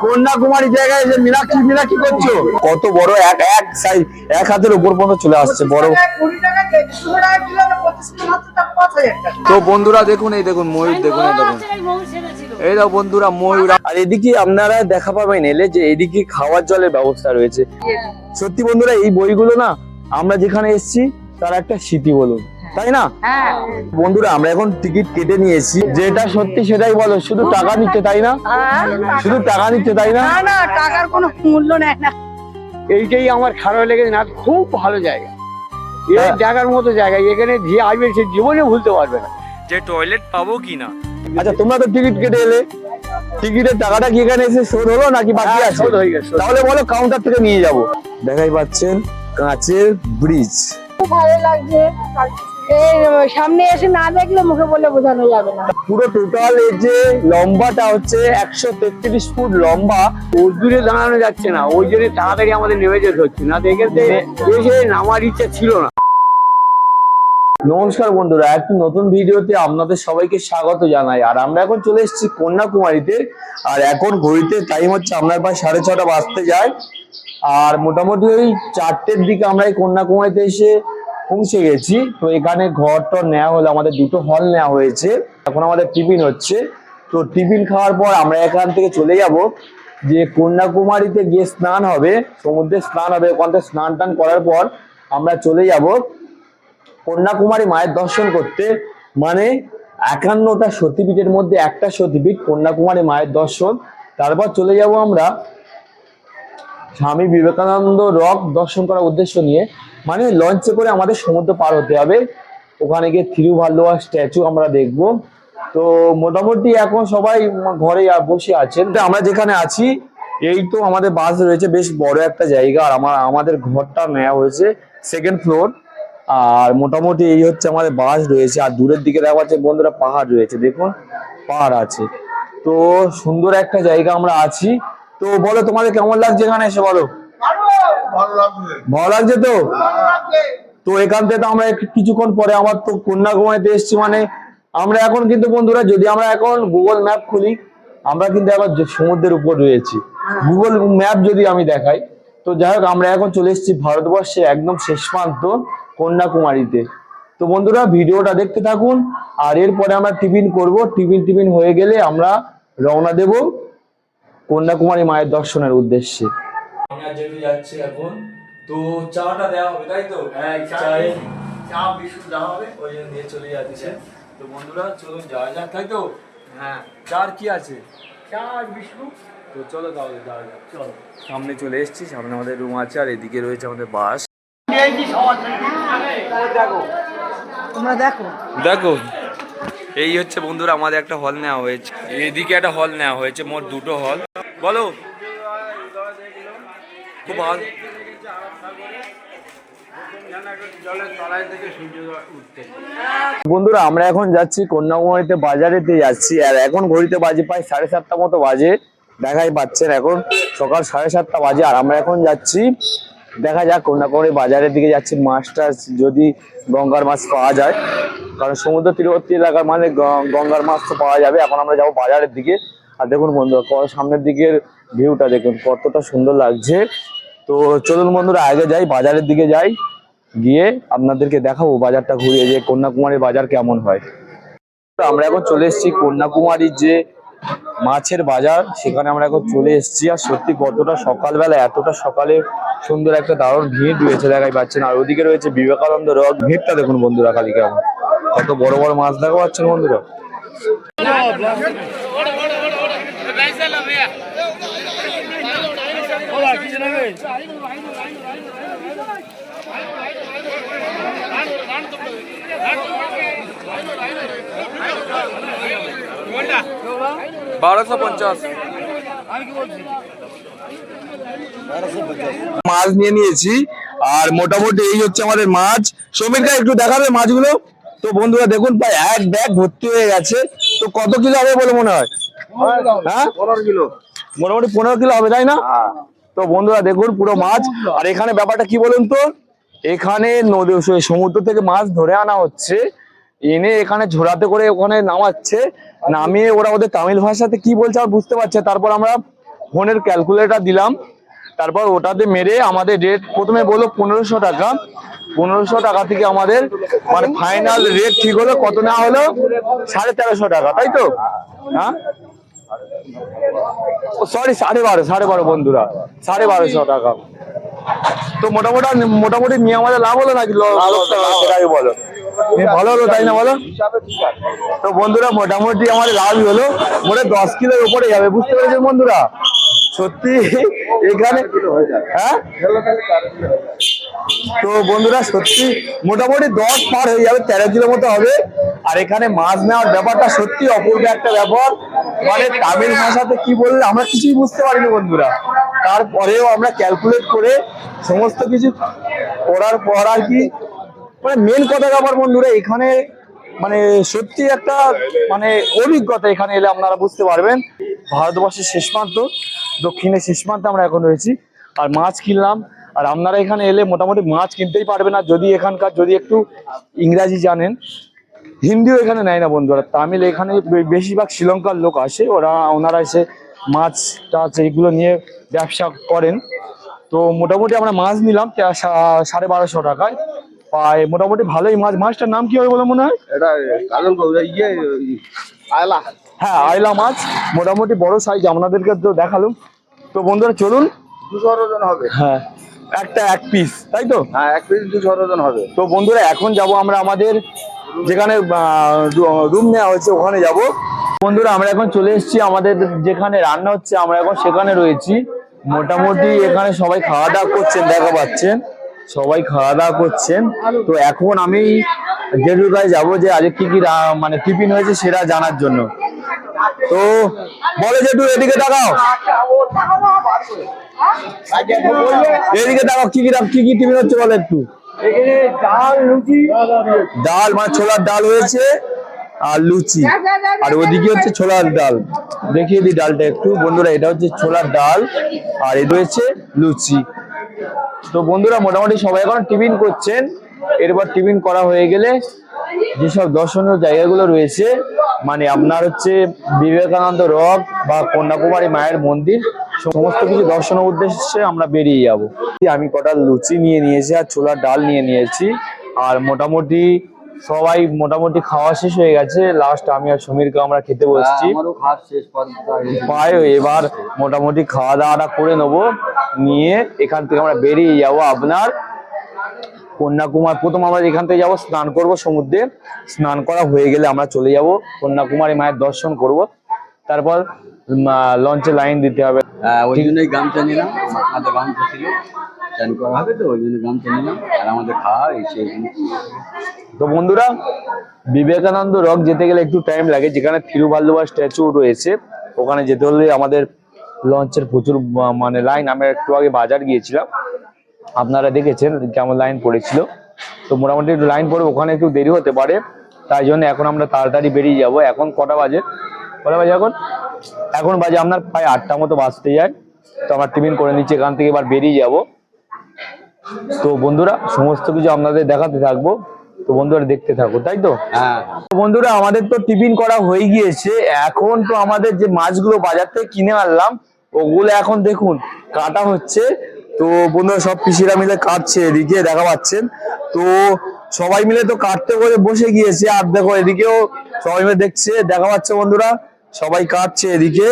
কন্যাকুমারী জায়গায় যে মীনাক্ষী মীনাক্ষী করছো, কত বড় এক এক সাইজ, এক হাতের উপর পর্যন্ত চলে আসছে বড়। তো বন্ধুরা দেখুন, এই দেখুন ময়ূর, দেখুন এই দেখুন, এই দেখো বন্ধুরা ময়ূর। আর এদিকে আপনারা দেখা পাবেন এলে যে এদিকে খাওয়ার জলের ব্যবস্থা রয়েছে। সত্যি বন্ধুরা এই বইগুলো না আমরা যেখানে এসেছি তার একটা স্মৃতি বলুন, তাই না? বন্ধুরা আমরা এখন টিকিট কেটে নিয়েছি, যেটা সত্যি সেটাই বলো, শুধু টাকা নিচ্ছে তাই না? শুধু টাকা নিচ্ছে তাই না? না, টাকার কোনো মূল্য নেই না। এইটাই আমার খারাপ লেগেছে না, খুব ভালো জায়গা, এই জায়গার মতো জায়গা, এখানে যে আসবে সে জীবনে ভুলতে পারবে না। যে টয়লেট পাবো কিনা। আচ্ছা তোমরা তো টিকিট কেটে এলে, টিকিটের টাকাটা কি এখানে এসে শোধ হলো নাকি বাকি আছে? শোধ হয়ে গেছে। তাহলে বলো কাউন্টার থেকে নিয়ে যাব। দেখাই পাচ্ছেন কাঁচের ব্রিজ, খুব ভালো লাগছে। এই সামনে এসে না দেখলে মুখে বলে বোঝানো যাবে না। পুরো টোটাল এই যে লম্বাটা হচ্ছে 133 ফুট লম্বা। ওর দূরে দাঁড়ানো যাচ্ছে না, ওই জন্য তাড়াতাড়ি আমাদের নেমে যেতে হচ্ছে না, দেখে এসে নামার ইচ্ছা ছিল না। নমস্কার বন্ধুরা, একটি নতুন ভিডিওতে আপনাদের সবাইকে স্বাগত জানাই। আর আমরা এখন চলে এসেছি কন্যাকুমারীতে, আর এখন ঘড়িতে টাইম হচ্ছে আপনার প্রায় 6:30 বাজতে যায়। আর মোটামুটি ওই 4টের দিকে আমরা এই কন্যাকুমারীতে এসে পৌঁছে গেছি। তো এখানে ঘর টর নেওয়া হলো, আমাদের দুটো হল নেওয়া হয়েছে। এখন আমাদের টিফিন হচ্ছে, তো টিফিন খাওয়ার পর আমরা এখান থেকে চলে যাব যে কন্যাকুমারীতে গিয়ে স্নান হবে, সমুদ্রে স্নান হবে। ওখান থেকে স্নান টান করার পর আমরা চলে যাব কন্যাকুমারী মায়ের দর্শন করতে। মানে 51টা সতীপীঠের মধ্যে একটা সতীপীঠ কন্যাকুমারী মায়ের দর্শন। তারপর চলে যাব আমরা স্বামী বিবেকানন্দ রক দর্শন করার উদ্দেশ্য নিয়ে, মানে লঞ্চে করে আমাদের সমুদ্র পার হতে হবে। ওখানে গিয়ে থিরুভাল্লুয়ার স্ট্যাচু আমরা দেখব। তো মোটামুটি এখন সবাই ঘরে বসে আছেন। আমরা যেখানে আছি এই তো আমাদের বাস রয়েছে, বেশ বড় একটা জায়গা। আর আমাদের ঘরটা নেওয়া হয়েছে 2nd ফ্লোর। আর মোটামুটি এই হচ্ছে আমাদের বাস রয়েছে। আর দূরের দিকে দেখা যাচ্ছে বন্ধুরা পাহাড় রয়েছে, দেখুন পাহাড় আছে। তো সুন্দর একটা জায়গা আমরা আছি। তো বলো তোমাদের কেমন লাগছে এখানে এসে, বলো? ভালো লাগছে তো? তো এখান থেকে তো আমরা কিছুক্ষণ পরে আমার তো কন্যাকুমারীতে এসেছি। মানে আমরা এখন কিন্তু বন্ধুরা, যদি আমরা এখন গুগল ম্যাপ খুলি, আমরা কিন্তু এখন সমুদ্রের উপর রয়েছি। গুগল ম্যাপ যদি আমি দেখাই, তো যাই হোক আমরা এখন চলে এসেছি ভারতবর্ষে একদম শেষ প্রান্ত কন্যাকুমারীতে। তো বন্ধুরা ভিডিওটা দেখতে থাকুন। আর এরপরে আমরা টিফিন করব, টিফিন হয়ে গেলে আমরা রওনা দেব কন্যাকুমারী মায়ের দর্শনের উদ্দেশ্যে। আমরা যেতে যাচ্ছি এখন, তো চাটা দেওয়া হবে তাই তো? হ্যাঁ, চা বিস্কুট দেওয়া হবে, ওই জন্য দিয়ে চলে যাচ্ছে। তো বন্ধুরা চলুন যাওয়া যাক, তাই তো? হ্যাঁ, চার কি আছে? চা বিস্কুট। তো চলো তাহলে যাওয়া যাক। চলো, সামনে চলে এসেছি, সামনে আমাদের রুম আছে আর এদিকে রয়েছে আমাদের বাস। তোমরা দেখো দেখো এই হচ্ছে বন্ধুরা আমাদের একটা হল নেওয়া হয়েছে, এদিকে একটা হল নেওয়া হয়েছে, মোট দুটো হল। বলো খুব ভালো। বন্ধুরা আমরা এখন যাচ্ছি কন্যাকুমারীতে, বাজারেতে যাচ্ছি। আর এখন ঘড়িতে বাজে প্রায় 7:30 মতো বাজে, দেখাই পাচ্ছেন এখন সকাল 7:30 বাজে। আর আমরা এখন যাচ্ছি, দেখা যাক কন্যাকুমারী বাজারের দিকে যাচ্ছি। মাছটা যদি গঙ্গার মাছ পাওয়া যায়, কারণ সমুদ্র তীরবর্তী এলাকার মানে গঙ্গার মাছ তো পাওয়া যাবে। এখন আমরা যাবো বাজারের দিকে। আর দেখুন বন্ধুরা সামনের দিকের ভিউটা দেখুন কতটা সুন্দর লাগছে। তো চলুন বন্ধুরা আগে যাই, বাজারের দিকে যাই, গিয়ে আপনাদেরকে দেখাবো বাজারটা ঘুরিয়ে যে কন্যাকুমারী বাজার কেমন হয়। আমরা এখন চলে এসেছি কন্যাকুমারীর যে মাছের বাজার, সেখানে আমরা এখন চলে এসেছি। আর সত্যি কতটা সকালবেলা, এতটা সকালে সুন্দর একটা দারুণ ভিড় রয়েছে, দেখাই পাচ্ছেন। আর ওদিকে রয়েছে বিবেকানন্দ রক। ভিড়টা দেখুন বন্ধুরা খালি কেমন, কত বড় বড় মাছ দেখা পাচ্ছেন বন্ধুরা। মাছ নিয়ে নিয়েছি। আর মোটামুটি এই হচ্ছে আমাদের মাছ। সমীরকা একটু দেখাবে মাছগুলো। তো বন্ধুরা দেখুন প্রায় এক ব্যাগ ভর্তি হয়ে গেছে। তো কত কিলো হবে বলে মনে হয়? হ্যাঁ 15 কিলো, মোটামুটি 15 কিলো হবে, তাই না? তো বন্ধুরা দেখুন পুরো মাছ। আর এখানে ব্যাপারটা কি বলুন তো, এখানে নদী সমুদ্র থেকে মাছ ধরে আনা হচ্ছে, এনে এখানে ঝোড়াতে করে ওখানে নামাচ্ছে, নামিয়ে ওরা ওদের তামিল ভাষাতে কি বলছে আর বুঝতে পারছে। তারপর আমরা ফোনের ক্যালকুলেটর দিলাম, তারপর ওটাতে মেরে আমাদের রেট প্রথমে বললো 1500 টাকা। 1500 টাকা থেকে আমাদের মানে ফাইনাল রেট ঠিক হলো কত না হলো 1350 টাকা, তাই তো? হ্যাঁ সরি 1250 বন্ধুরা, 1250 টাকা। তো মোটামুটি নিয়ে আমাদের লাভ হলো নাকি সেটাই বলো, ভালো হলো তাই না বলো? তো বন্ধুরা মোটামুটি আমাদের লাভই হলো, মোটে 10 কিলোর উপরে যাবে, বুঝতে পেরেছেন বন্ধুরা? সত্যি এখানে হ্যাঁ, তো বন্ধুরা সত্যি মোটামুটি 10 পার হয়ে যাবে, 13 কিলো মতো হবে। আর এখানে মাছ নেওয়ার ব্যাপারটা সত্যি অপূর্ব একটা ব্যাপার, মানে তামিল ভাষাতে কি বললে আমরা কিছুই বুঝতে পারিনি বন্ধুরা। তারপরেও আমরা ক্যালকুলেট করে সমস্ত কিছু করার পর আর কি, মানে মেন কথা ব্যাপার বন্ধুরা এখানে মানে সত্যি একটা মানে অভিজ্ঞতা, এখানে এলে আপনারা বুঝতে পারবেন। ভারতবর্ষের শেষ প্রান্ত, দক্ষিণের শেষ প্রান্তে আমরা এখন রয়েছি, আর মাছ কিনলাম। আর আপনারা এখানে এলে মোটামুটি মাছ কিনতেই পারবেন না যদি এখানকার যদি একটু ইংরাজি জানেন। হিন্দিও এখানে নেয় না বন্ধুরা, তামিল এখানে বেশিরভাগ শ্রীলঙ্কার লোক আসে, ওনারা এসে মাছ টাছ এইগুলো নিয়ে ব্যবসা করেন। তো মোটামুটি আমরা মাছ নিলাম 1250 টাকায়, পায় মোটামুটি ভালোই মাছ। মাছটার নাম কি হবে বলে মনে হয়? এটা আয়লা। হ্যাঁ আয়লা মাছ, মোটামুটি বড় সাইজ, আপনাদেরকে তো দেখালাম। তো বন্ধুরা চলুন, 200 ওজন হবে। হ্যাঁ এক পিস, তাই তো? হ্যাঁ, এক পিস 200 ওজন হবে। তো বন্ধুরা এখন যাব আমরা আমাদের যেখানে রুম নেওয়া হয়েছে ওখানে যাব। বন্ধুরা আমরা এখন চলে এসেছি আমাদের যেখানে রান্না হচ্ছে, আমরা এখন সেখানে রয়েছি। মোটামুটি এখানে সবাই খাওয়া দাওয়া করছেন, দেখা পাচ্ছেন সবাই খাওয়া দাওয়া করছেন। তো এখন আমি জেঠুর যাবো যে আজকে কি কি মানে টিফিন হয়েছে সেটা জানার জন্য। তো বলো জেঠু, এদিকে তাকাও, এদিকে তাকাও, কি কি টিফিন হচ্ছে বলো একটু। এখানে ডাল, লুচি, ডাল মানে ছোলার ডাল হয়েছে আর লুচি, আর ওদিকে হচ্ছে ছোলার ডাল। দেখিয়ে দিই ডালটা একটু বন্ধুরা, এটা হচ্ছে ছোলার ডাল আর এটা হচ্ছে লুচি। তো বন্ধুরা মোটামুটি সবাই এখন টিফিন করছেন। এরপর টিফিন করা হয়ে গেলে যেসব দর্শনীয় জায়গাগুলো রয়েছে, মানে আপনার হচ্ছে বিবেকানন্দ রক বা কন্যাকুমারী মায়ের মন্দির, সমস্ত কিছু দর্শনের উদ্দেশ্যে আমরা বেরিয়ে যাব। আমি কটা লুচি নিয়ে নিয়েছি আর ছোলার ডাল নিয়ে নিয়েছি, আর মোটামুটি সবাই মোটামুটি খাওয়া শেষ হয়ে গেছে। লাস্ট আমি আর সমীরকে আমরা খেতে বসছি। এবার মোটামুটি খাওয়া দাওয়াটা করে নেবো, নিয়ে এখান থেকে আমরা বেরিয়ে যাবো আপনার কন্যাকুমারী। প্রথম আমরা এখান থেকে যাবো, স্নান করব সমুদ্রে, স্নান করা হয়ে গেলে আমরা চলে যাব কন্যাকুমারী মায়ের দর্শন করব। তারপর লঞ্চে লাইন দিতে হবে। ওই জন্যই গামছা নিলাম, মাথাতে গামছা ছিল, চান করা হবে তো ওই জন্য গামছা নিলাম। আর আমাদের খাওয়া এসে তো বন্ধুরা বিবেকানন্দ রক যেতে গেলে একটু টাইম লাগে, যেখানে থিরুভাল্লুভার স্ট্যাচু রয়েছে ওখানে যেতে হলে আমাদের লঞ্চের প্রচুর মানে লাইন। আমরা একটু আগে বাজার গিয়েছিলাম, আপনারা দেখেছেন কেমন লাইন পড়েছিল। তো মোটামুটি একটু লাইন পড়ে ওখানে একটু দেরি হতে পারে, তাই জন্য এখন আমরা তাড়াতাড়ি বেরিয়ে যাব। এখন কটা বাজে এখন বাজে আপনার প্রায় 8টা মতো বাজতে যায়। তো আমরা টিফিন করে নিচ্ছি, এখান থেকে এবার বেরিয়ে যাব। তো বন্ধুরা সমস্ত কিছু আপনাদের দেখাতে থাকবো, তো বন্ধুরা দেখতে থাকো, তাই তো? হ্যাঁ বন্ধুরা আমাদের তো টিফিন করা হয়ে গিয়েছে। এখন তো আমাদের যে মাছগুলো বাজার থেকে কিনে আনলাম ওগুলো এখন দেখুন কাটা হচ্ছে। তো বন্ধুরা সব পিসিরা মিলে কাটছে, এদিকে দেখা পাচ্ছেন। তো সবাই মিলে তো কাটতে করে বসে গিয়েছে, আর দেখো এদিকেও সবাই মিলে দেখছে, দেখা পাচ্ছে বন্ধুরা সবাই কাটছে এদিকে।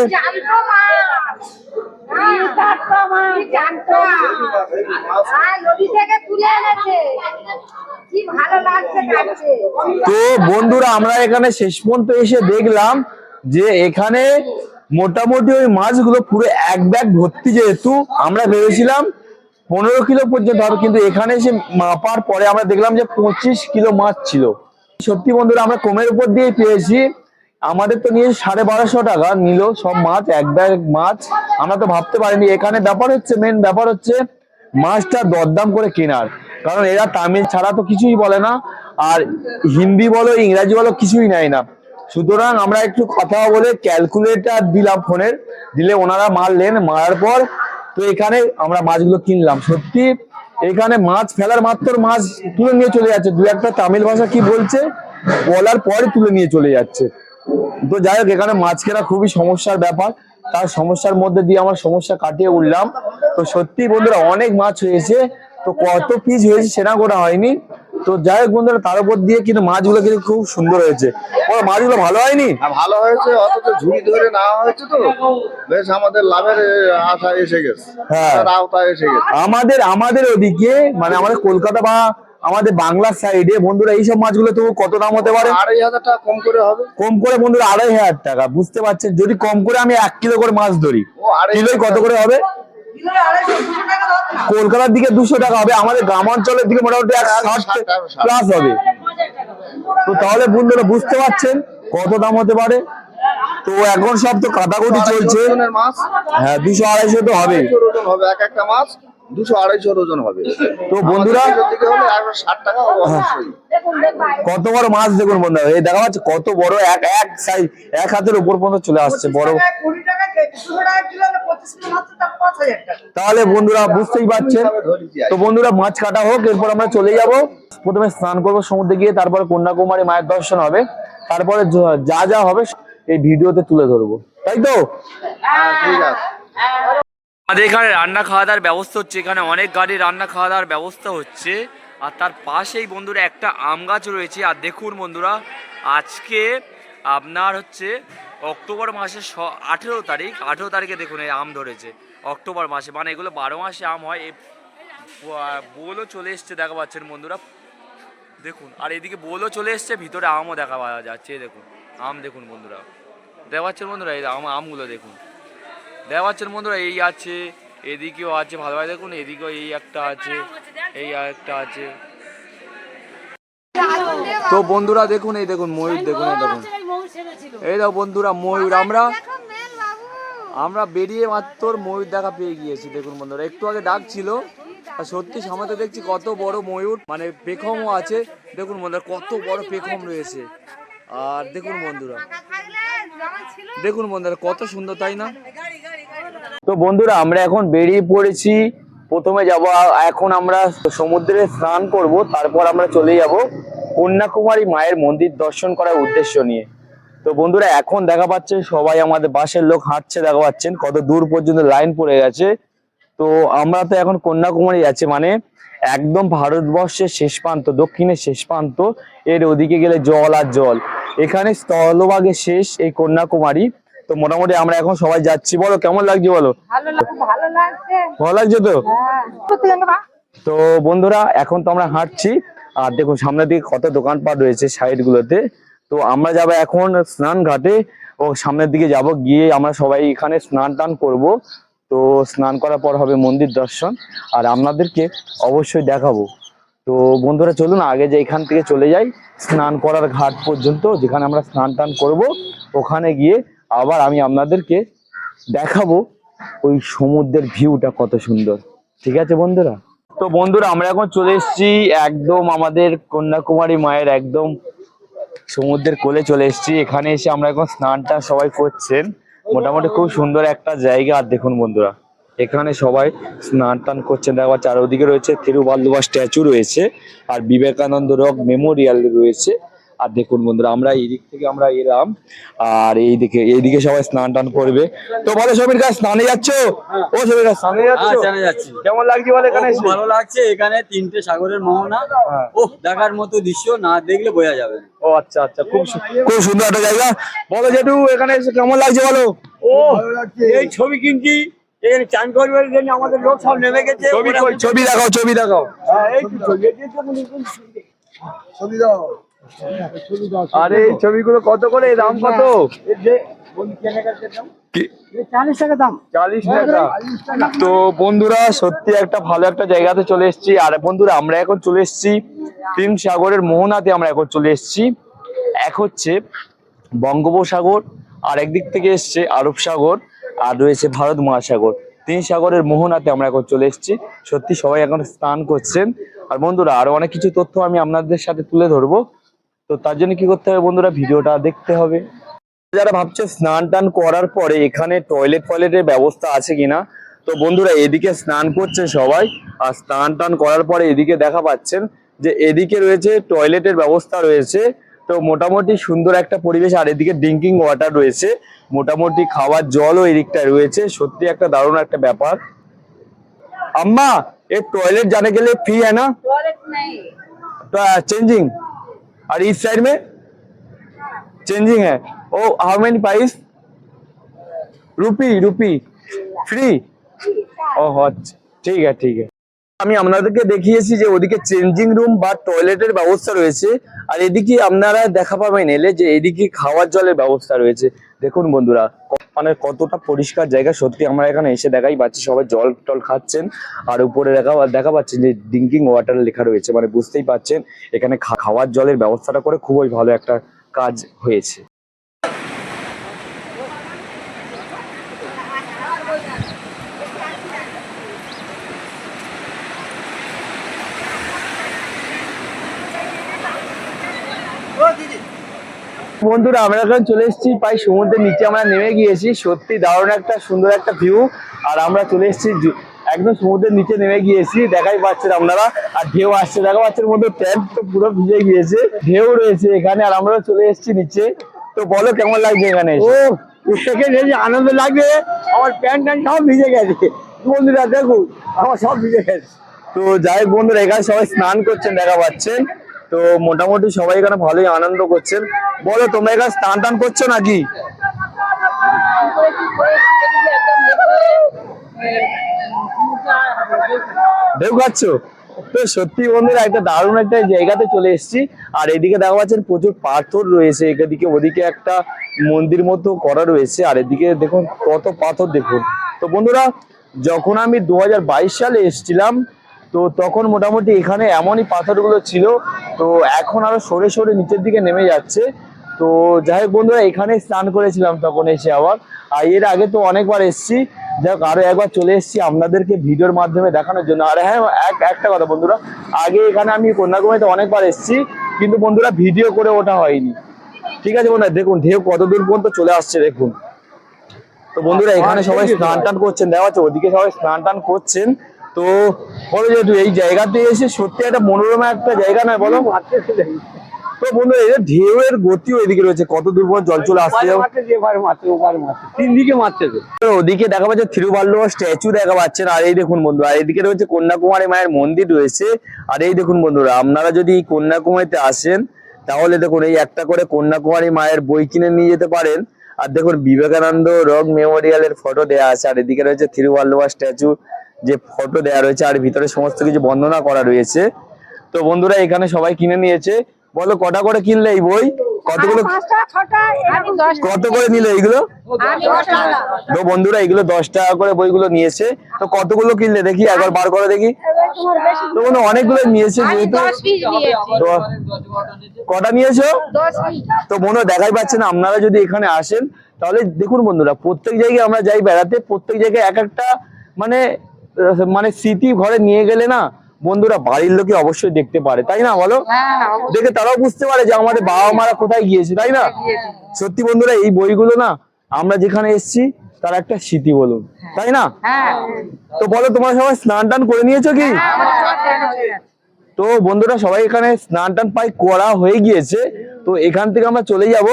তো বন্ধুরা আমরা এখানে শেষ পর্যন্ত এসে দেখলাম যে এখানে মোটামুটি ওই মাছগুলো পুরো এক ব্যাগ ভর্তি, যেহেতু আমরা ভেবেছিলাম 15 কিলো পর্যন্ত হবে, কিন্তু এখানে এসে মাপার পরে আমরা দেখলাম যে 25 কিলো মাছ ছিল। সত্যি বন্ধুরা আমরা কমের উপর দিয়ে পেয়েছি। আমাদের তো নিয়ে 1250 টাকা নিল সব মাছ, এক ব্যাগ মাছ। আমরা তো ভাবতে পারিনি। এখানে ব্যাপার হচ্ছে মেন ব্যাপার হচ্ছে মাছটা দরদাম করে কেনার, কারণ এরা তামিল ছাড়া তো কিছুই বলে না, আর হিন্দি বলো ইংরাজি বলো কিছুই নেয় না। সুতরাং আমরা একটু কথা বলে ক্যালকুলেটর দিলাম ফোনের, দিলে ওনারা মারলেন, মারার পর তো এখানে আমরা মাছগুলো কিনলাম। সত্যি এখানে মাছ ফেলার মাত্র মাছ তুলে নিয়ে চলে যাচ্ছে। দু একটা তামিল ভাষা কি বলছে বলার পরে তুলে নিয়ে চলে যাচ্ছে। তো যাই হোক, এখানে মাছ কেনা খুবই সমস্যার ব্যাপার, তার সমস্যার মধ্যে দিয়ে আমার সমস্যা কাটিয়ে উঠলাম। তো সত্যি বন্ধুরা অনেক মাছ হয়েছে, তো কত পিস হয়েছে সেটা গোনা হয়নি। তো যাই হোক বন্ধুরা, তার উপর দিয়ে কিন্তু মাছগুলো কিন্তু খুব সুন্দর হয়েছে। ও মাছগুলো ভালো হয়নি? ভালো হয়েছে, অথচ ঝুড়ি ধরে নেওয়া হয়েছে তো বেশ আমাদের লাভের আশা এসে গেছে, হ্যাঁ। আওতা এসে গেছে। আমাদের ওদিকে মানে আমাদের কলকাতা বা আমাদের বাংলার সাইডে বন্ধুরা এইসব মাছগুলো তো কত দাম হতে পারে? 2,500 টাকা কম করে হবে। কম করে বন্ধুরা 2,500 টাকা, বুঝতে পারছেন? যদি কম করে আমি 1 কিলো করে মাছ ধরি, ও 2,500 কিলোই কত করে হবে? কলকাতার দিকে 200 টাকা হবে, আমাদের গ্রাম অঞ্চলের দিকে মোটামুটি 160 প্লাস হবে। তো তাহলে বন্ধুরা বুঝতে পারছেন কত দাম হতে পারে। তো এখন সব তো কাটাকুটি চলছে। ওজনের মাছ হ্যাঁ, 200-250 তো হবে। 250 ওজন হবে, এক একটা মাছ 200-250 ওজন হবে। তো বন্ধুরা আমাদের দিকে হলে 160 টাকা অবশ্যই। কত বড় মাছ দেখুন বন্ধুরা, এই দেখা যাচ্ছে কত বড়, এক সাইজ, এক হাতের উপর পর্যন্ত চলে আসছে বড়। তাহলে বন্ধুরা বুঝতেই পারছেন। তো বন্ধুরা মাছ কাটা হোক, এরপর আমরা চলে যাব। প্রথমে স্নান করবো সমুদ্রে গিয়ে, তারপরে কন্যাকুমারী মায়ের দর্শন হবে, তারপরে যা যা হবে এই ভিডিওতে তুলে ধরবো, তাই তো? ঠিক আছে। আমাদের এখানে রান্না খাওয়া দাওয়ার ব্যবস্থা হচ্ছে, এখানে অনেক গাড়ি রান্না খাওয়া দাওয়ার ব্যবস্থা হচ্ছে। আর তার পাশেই বন্ধুরা একটা আম গাছ রয়েছে। আর দেখুন বন্ধুরা, আজকে আপনার হচ্ছে অক্টোবর মাসের 18 তারিখে দেখুন এই আম ধরেছে অক্টোবর মাসে, মানে এগুলো 12 মাসে আম হয়। এই বোলও চলে এসছে, দেখা পাচ্ছেন বন্ধুরা দেখুন। আর এদিকে বোলও চলে এসছে, ভিতরে আমও দেখা পাওয়া যাচ্ছে। দেখুন আম দেখুন বন্ধুরা, দেখা পাচ্ছেন বন্ধুরা এই আমগুলো দেখুন, দেখা পাচ্ছেন বন্ধুরা। এই আছে, এদিকেও আছে, ভালোভাবে দেখুন, এদিকেও এই একটা আছে, এই একটা আছে। তো বন্ধুরা দেখুন, এই দেখুন ময়ূর দেখুন, এই দেখুন, এই দেখো বন্ধুরা ময়ূর। আমরা বেরিয়ে মাত্র ময়ূর দেখা পেয়ে গিয়েছি। দেখুন বন্ধুরা, একটু আগে ডাক ছিল, আর সত্যি সামনে দেখছি কত বড় ময়ূর, মানে পেখমও আছে। দেখুন বন্ধুরা কত বড় পেখম রয়েছে। আর দেখুন বন্ধুরা, দেখুন বন্ধুরা কত সুন্দর, তাই না? তো বন্ধুরা আমরা এখন বেরিয়ে পড়েছি। প্রথমে যাব, এখন আমরা সমুদ্রে স্নান করব, তারপর আমরা চলে যাব কন্যাকুমারী মায়ের মন্দির দর্শন করার উদ্দেশ্য নিয়ে। তো বন্ধুরা এখন দেখা পাচ্ছে সবাই আমাদের বাসের লোক হাঁটছে, দেখা পাচ্ছেন কত দূর পর্যন্ত লাইন পড়ে গেছে। তো আমরা তো এখন কন্যাকুমারী যাচ্ছি, মানে একদম ভারতবর্ষের শেষ প্রান্ত, দক্ষিণের শেষ প্রান্ত। এর ওদিকে গেলে জল আর জল, এখানে স্থলভাগে শেষ এই কন্যাকুমারী। তো মোটামুটি আমরা এখন সবাই যাচ্ছি। বলো কেমন লাগছে, বলো? ভালো লাগছে তো? তো বন্ধুরা এখন তো আমরা হাঁটছি, আর দেখুন সামনের দিকে কত দোকানপাট রয়েছে সাইড গুলোতে। তো আমরা যাবো এখন স্নান ঘাটে, ও সামনের দিকে যাব, গিয়ে আমরা সবাই এখানে স্নান টান করবো। তো স্নান করার পর হবে মন্দির দর্শন, আর আপনাদেরকে অবশ্যই দেখাবো। তো বন্ধুরা চলুন আগে যে এখান থেকে চলে যাই স্নান করার ঘাট পর্যন্ত, যেখানে আমরা স্নান টান করব। ওখানে গিয়ে আবার আমি আপনাদেরকে দেখাবো ওই সমুদ্রের ভিউটা কত সুন্দর। ঠিক আছে বন্ধুরা? তো বন্ধুরা আমরা এখন চলে এসেছি একদম আমাদের কন্যাকুমারী মায়ের একদম সমুদ্রের কোলে চলে এসেছি। এখানে এসে আমরা এখন স্নানটা সবাই করছেন, মোটামুটি খুব সুন্দর একটা জায়গা। আর দেখুন বন্ধুরা এখানে সবাই স্নান টান করছেন, দেখা চারদিকে রয়েছে থিরুভাল্লুভার স্ট্যাচু রয়েছে, আর বিবেকানন্দ রক মেমোরিয়াল রয়েছে। আর দেখুন বন্ধুরা আমরা এই দিক থেকে আমরা এলাম, আর এইদিকে সবাই স্নান টান করবে। তো বলো সমীর কাজ স্নানে যাচ্ছ? ও সমীর কাজ স্নানে যাচ্ছ? কেমন লাগছে বলো এখানে এসে? ভালো লাগছে, এখানে 3টে সাগরের মোহনা, ও দেখার মতো দৃশ্য, না দেখলে বোঝা যাবে না। ও আচ্ছা আচ্ছা, খুব সুন্দর একটা জায়গা। বলো জেঠু এখানে এসে কেমন লাগছে বলো? ও এই ছবি কিনছি, এখানে চান করবার জন্য আমাদের লোক সব নেমে গেছে। ছবি দেখাও, ছবি দেখাও। ছবি দাও। আরে এই ছবিগুলো কত করে, দাম কত? 40 টাকা দাম। 40 টাকা। তো বন্ধুরা সত্যি একটা ভালো একটা জায়গাতে চলে এসেছি। আর বন্ধুরা আমরা এখন চলে এসেছি 3 সাগরের মোহনাতে। আমরা এখন চলে এসেছি, এক হচ্ছে বঙ্গোপসাগর, আর একদিক থেকে এসছে আরব সাগর, আর রয়েছে ভারত মহাসাগর। 3 সাগরের মোহনাতে আমরা এখন চলে এসেছি। সত্যি সবাই এখন স্নান করছেন। আর বন্ধুরা আরো অনেক কিছু তথ্য আমি আপনাদের সাথে তুলে ধরবো। তো তার জন্য কি করতে হবে বন্ধুরা, ভিডিওটা দেখতে হবে। যারা ভাবছে স্নান টান করার পরে এখানে টয়লেটের ব্যবস্থা আছে কিনা, তো বন্ধুরা এদিকে স্নান করছে সবাই, আর স্নান টান করার পরে এদিকে দেখা পাচ্ছেন যে এদিকে রয়েছে টয়লেটের ব্যবস্থা রয়েছে। তো মোটামুটি সুন্দর একটা পরিবেশ, আর এদিকে ড্রিঙ্কিং ওয়াটার রয়েছে, মোটামুটি খাওয়ার জলও এদিকটায় রয়েছে। সত্যি একটা দারুণ একটা ব্যাপার। अम्मा ये टॉयलेट जाने के लिए फी है ना? टॉयलेट नहीं। तो चेंजिंग, और इस साइड में चेंजिंग है। Oh how many price? Rupee free? Oh ঠিক আছে ঠিক আছে। আমি আপনাদেরকে দেখিয়েছি যে ওদিকে চেঞ্জিং রুম বা টয়লেটের ব্যবস্থা রয়েছে, আর এদিকে আপনারা দেখা পাবেন এলে যে এদিকে খাওয়ার জলের ব্যবস্থা রয়েছে। দেখুন বন্ধুরা মানে কতটা পরিষ্কার জায়গা, সত্যি আমরা এখানে এসে দেখাই পাচ্ছি সবাই জল টল খাচ্ছেন, আর উপরে দেখা পাচ্ছেন যে ড্রিঙ্কিং ওয়াটার লেখা রয়েছে, মানে বুঝতেই পাচ্ছেন এখানে খাওয়ার জলের ব্যবস্থাটা করে খুবই ভালো একটা কাজ হয়েছে। বন্ধুরা আমরা এখন চলে এসেছি প্রায় সমুদ্রের নিচে, আমরা নেমে গিয়েছি। সত্যি দারুণ একটা সুন্দর একটা ভিউ, আর আমরা চলে এসেছি একদম সমুদ্রের নিচে নেমে গিয়েছি, দেখাই পাচ্ছেন আপনারা। আর ঢেউ আসছে, দেখা পাচ্ছেন মধ্যে প্যান্ট তো পুরো ভিজে গিয়েছে, ঢেউ রয়েছে এখানে, আর আমরা চলে এসেছি নিচে। তো বলো কেমন লাগছে এখানে এসে? আনন্দ লাগবে, আমার প্যান্ট ট্যান্ট সব ভিজে গেছে বন্ধুরা, দেখুন আমার সব ভিজে গেছে। তো যাই হোক বন্ধুরা, এখানে সবাই স্নান করছেন দেখা পাচ্ছেন, তো মোটামুটি সবাই এখানে ভালোই আনন্দ করছেন। বলো তোমরা এখানে স্নান টান করছো নাকি? ঢেউ খাচ্ছ? তো সত্যি বন্ধুরা একটা দারুণ একটা জায়গাতে চলে এসেছি, আর এদিকে দেখা পাচ্ছেন প্রচুর পাথর রয়েছে, এদিকে ওদিকে একটা মন্দির মতো করা রয়েছে, আর এদিকে দেখুন কত পাথর দেখুন। তো বন্ধুরা যখন আমি 2022 সালে এসেছিলাম, তো তখন মোটামুটি এখানে এমনই পাথরগুলো ছিল, তো এখন আরো সরে সরে নিচের দিকে নেমে যাচ্ছে। তো যাই হোক বন্ধুরা এখানে স্নান করেছিলাম তখন এসে আবার, আর এর আগে তো অনেকবার এসেছি, যাই হোক আরো একবার চলে এসেছি আপনাদেরকে ভিডিওর মাধ্যমে দেখানোর জন্য। আর হ্যাঁ একটা কথা বন্ধুরা, আগে এখানে আমি কন্যাকুমারীতে অনেকবার এসেছি, কিন্তু বন্ধুরা ভিডিও করে ওঠা হয়নি। ঠিক আছে বন্ধুরা, দেখুন ঢেউ কত দূর পর্যন্ত চলে আসছে দেখুন। তো বন্ধুরা এখানে সবাই স্নান টান করছেন, দেখা যাচ্ছে ওদিকে সবাই স্নান টান করছেন। তো বলো যেহেতু এই জায়গাতে এসে সত্যি একটা মনোরমা একটা জায়গা নয় বলো? তো বন্ধুরা এই ঢেউয়ের গতিও এদিকে রয়েছে, কত দূর পর্যন্ত জল চলে আসছে, তিন দিকে মারছে। ওদিকে দেখা পাচ্ছে থিরুভাল্লুভার স্ট্যাচু দেখা পাচ্ছেন, আর এই দেখুন বন্ধুরা এদিকে রয়েছে কন্যাকুমারী মায়ের মন্দির রয়েছে। আর এই দেখুন বন্ধুরা আপনারা যদি কন্যাকুমারীতে আসেন তাহলে দেখুন এই একটা করে কন্যাকুমারী মায়ের বই কিনে নিয়ে যেতে পারেন। আর দেখুন বিবেকানন্দ রক মেমোরিয়ালের ফটো দেওয়া আছে, আর এদিকে রয়েছে থিরুভাল্লুভার স্ট্যাচু যে ফটো দেওয়া রয়েছে, আর ভিতরে সমস্ত কিছু বর্ণনা করা রয়েছে। তো বন্ধুরা এখানে সবাই কিনে নিয়েছে। বলো কটা করে কিনলে এই বই? কতগুলো কত করে নিলে এইগুলো? তো বন্ধুরা এগুলো 10 টাকা করে বইগুলো নিয়েছে। তো কতগুলো কিনলে দেখি একবার বার করে দেখি। তো বন্ধু অনেকগুলো নিয়েছে যেহেতু। কটা নিয়েছো? তো বন্ধুরা দেখাই পাচ্ছেন, আপনারা যদি এখানে আসেন তাহলে দেখুন বন্ধুরা প্রত্যেক জায়গায় আমরা যাই বেড়াতে, প্রত্যেক জায়গায় এক একটা মানে স্মৃতি ঘরে নিয়ে গেলে না বন্ধুরা বাড়ির লোকে অবশ্যই দেখতে পারে, তাই না বলো? দেখে তারাও বুঝতে পারে যে আমাদের বাবা মারা কোথায় গিয়েছে, তাই না? সত্যি বন্ধুরা এই বইগুলো না আমরা যেখানে এসেছি তার একটা স্মৃতি বলুন, তাই না? তো বলো তোমরা সবাই স্নান টান করে নিয়েছো কি? তো বন্ধুরা সবাই এখানে স্নান টান প্রায় করা হয়ে গিয়েছে। তো এখান থেকে আমরা চলে যাব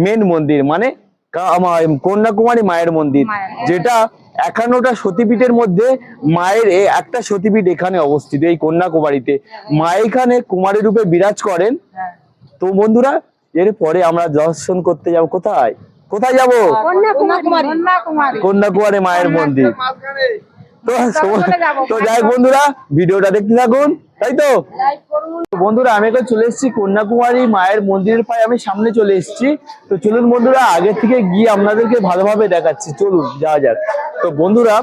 মেন মন্দির, মানে কন্যাকুমারী মায়ের মন্দির, যেটা 51টা সতীপীঠের মধ্যে মায়ের একটা সতীপীঠ এখানে অবস্থিত এই কন্যাকুমারীতে। মা এখানে কুমারী রূপে বিরাজ করেন। তো বন্ধুরা এর পরে আমরা দর্শন করতে যাব কোথায়? কোথায় যাব? কন্যাকুমারী মায়ের মন্দির। তো যাই বন্ধুরা ভিডিওটা দেখতে থাকুন, তাই তো বন্ধুরা আমি এখন চলে এসেছি কন্যাকুমারী মায়ের মন্দিরের প্রায় আমি সামনে চলে এসেছি। তো চলুন বন্ধুরা আগে থেকে গিয়ে আপনাদেরকে ভালোভাবে দেখাচ্ছি, চলুন যাওয়া যাক। তো বন্ধুরা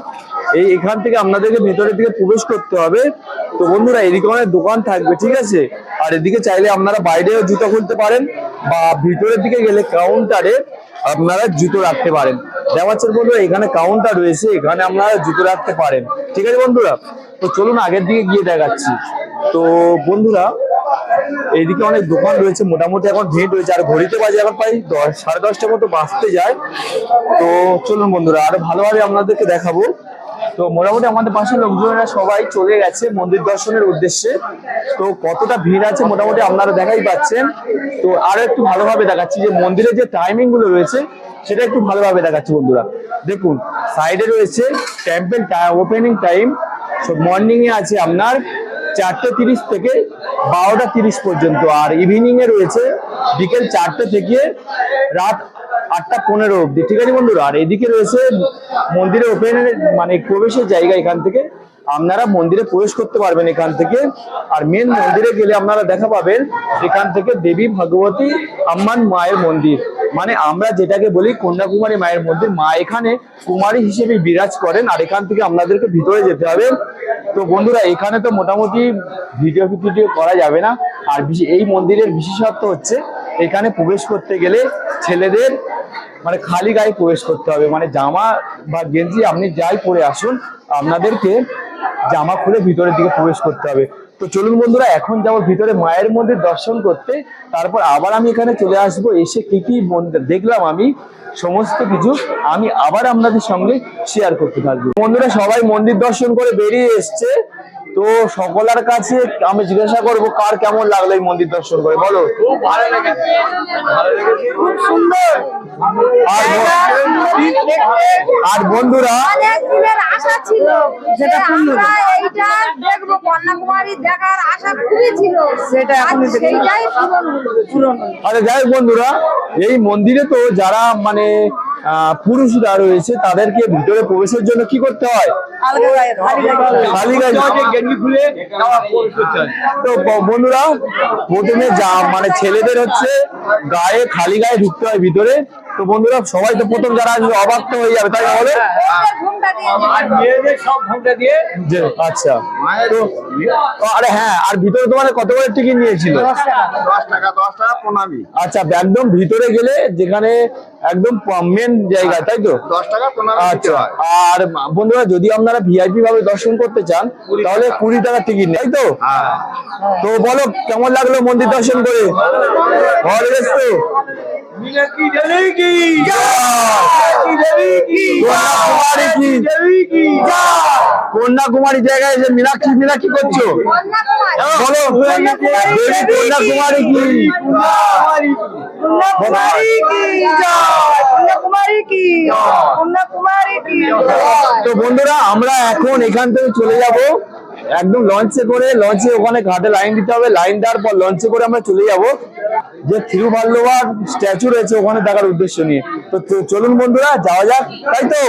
এখান থেকে আপনাদেরকে ভেতরের দিকে প্রবেশ করতে হবে। তো বন্ধুরা এদিকে অনেক দোকান থাকবে, ঠিক আছে? আর এদিকে চাইলে আপনারা বাইরেও জুতো খুলতে পারেন, বা ভিতরের দিকে গেলে কাউন্টারে আপনারা জুতো রাখতে পারেন। দেখা যাচ্ছে বন্ধুরা এখানে কাউন্টার রয়েছে, এখানে আপনারা জুতো রাখতে পারেন, ঠিক আছে বন্ধুরা? তো চলুন আগের দিকে গিয়ে দেখাচ্ছি। তো বন্ধুরা এইদিকে অনেক দোকান রয়েছে, মোটামুটি এখন ভিড় রয়েছে, আর ঘড়িতে বাজে এখন প্রায় 10, 10:30 মতো বাজতে যায়। তো চলুন বন্ধুরা আরো ভালোভাবে আপনাদেরকে দেখাবো। তো মোটামুটি আমাদের পাশে লোকজনেরা সবাই চলে গেছে মন্দির দর্শনের উদ্দেশ্যে। তো কতটা ভিড় আছে মোটামুটি আপনারা দেখাই পাচ্ছেন। তো আরো একটু ভালোভাবে দেখাচ্ছি যে মন্দিরের যে টাইমিং গুলো রয়েছে সেটা একটু ভালোভাবে দেখাচ্ছি বন্ধুরা। দেখুন সাইডে রয়েছে টেম্পল ওপেনিং টাইম, মর্নিং এ আছে আপনার 4:30 থেকে 12:30 পর্যন্ত, আর ইভিনিং এ রয়েছে বিকেল 4টে থেকে রাত 8:15 অব্দি। ঠিক আছে বন্ধুরা। আর এদিকে রয়েছে মন্দিরে ওপেনের মানে প্রবেশের জায়গা, এখান থেকে আপনারা মন্দিরে প্রবেশ করতে পারবেন এখান থেকে। আর মেন মন্দিরে গেলে আপনারা দেখা পাবেন এখান থেকে দেবী ভগবতী আম্মান মায়ের মন্দির, মানে আমরা যেটাকে বলি কন্যাকুমারী মায়ের মন্দির। মা এখানে কুমারী হিসেবে বিরাজ করেন। আর এখান থেকে আপনাদেরকে ভিতরে যেতে হবে। তো বন্ধুরা এখানে তো মোটামুটি ভিডিও করা যাবে না। আর এই মন্দিরের বিশেষত্ব হচ্ছে এখানে প্রবেশ করতে গেলে ছেলেদের মানে খালি গায়ে প্রবেশ করতে হবে, মানে জামা বা গেঞ্জি আপনি যাই পরে আসুন আপনাদেরকে জামা খুলে ভিতরের দিকে প্রবেশ করতে হবে। তো চলুন বন্ধুরা এখন যাবো ভিতরে মায়ের মন্দির দর্শন করতে, তারপর আবার আমি এখানে চলে আসবো। এসে কি কি মন্দির দেখলাম আমি সমস্ত কিছু আমি আবার আপনাদের সঙ্গে শেয়ার করতে থাকবো। বন্ধুরা সবাই মন্দির দর্শন করে বেরিয়ে এসছে। তো সকলের কাছে আমি জিজ্ঞাসা করবো কার কেমন লাগলো এই মন্দির দর্শন করে, বলো। খুব ভালো লেগেছে, ভালো লেগেছে, খুব সুন্দর। আর বন্ধুরা অনেক দিনের আশা ছিল যে আমরা এইটা দেখবো, কন্যাকুমারী দেখার আশা খুবই ছিল, সেইটাই পূরণ হলো। আরে যাই হোক বন্ধুরা, এই মন্দিরে তো যারা মানে পুরুষরা রয়েছে তাদেরকে ভিতরে প্রবেশের জন্য কি করতে হয়? খালি গায়ে গেঞ্জি খুলে প্রবেশ করতে হয়। তো বন্ধুরা প্রথমে মানে ছেলেদের হচ্ছে গায়ে খালি গায়ে ঢুকতে হয় ভিতরে। তো বন্ধুরা সবাই তো প্রথম যারা আসবে অবাক তো হয়ে যাবে, তাই না বলে? আর মেয়েদের সব ঘুমটা দিয়ে যে আচ্ছা। তো আরে হ্যাঁ, আর ভিতরে তোমাদের কত করে টিকিট নিয়েছিল? 10 টাকা প্রণামী। আচ্ছা একদম ভিতরে গেলে যেখানে একদম মেন জায়গা, তাই তো? 10 টাকা প্রণামী দিতে আচ্ছা। হয়। আর বন্ধুরা যদি আপনারা ভিআইপি ভাবে দর্শন করতে চান তাহলে 20 টাকা টিকিট নেই, তাই তো? হ্যাঁ। তো বলো কেমন লাগলো মন্দির দর্শন করে? ভালো লেগেছে তো? मीनाक्षी देवी की কন্যাকুমারী কি কন্যাকুমারী জায়গায় এসে মীনাক্ষী মীনাক্ষী করছো, বলো কন্যাকুমারী কি? তো বন্ধুরা আমরা এখন এখান থেকে চলে যাব একদম লঞ্চে করে। লঞ্চে ওখানে ঘাটে লাইন দিতে হবে, লাইন দেওয়ার পর লঞ্চে করে আমরা চলে যাব যে থিরুভাল্লুভার স্ট্যাচু রয়েছে ওখানে দেখার উদ্দেশ্য নিয়ে। তো চলুন বন্ধুরা যাওয়া যাক, তাই তো?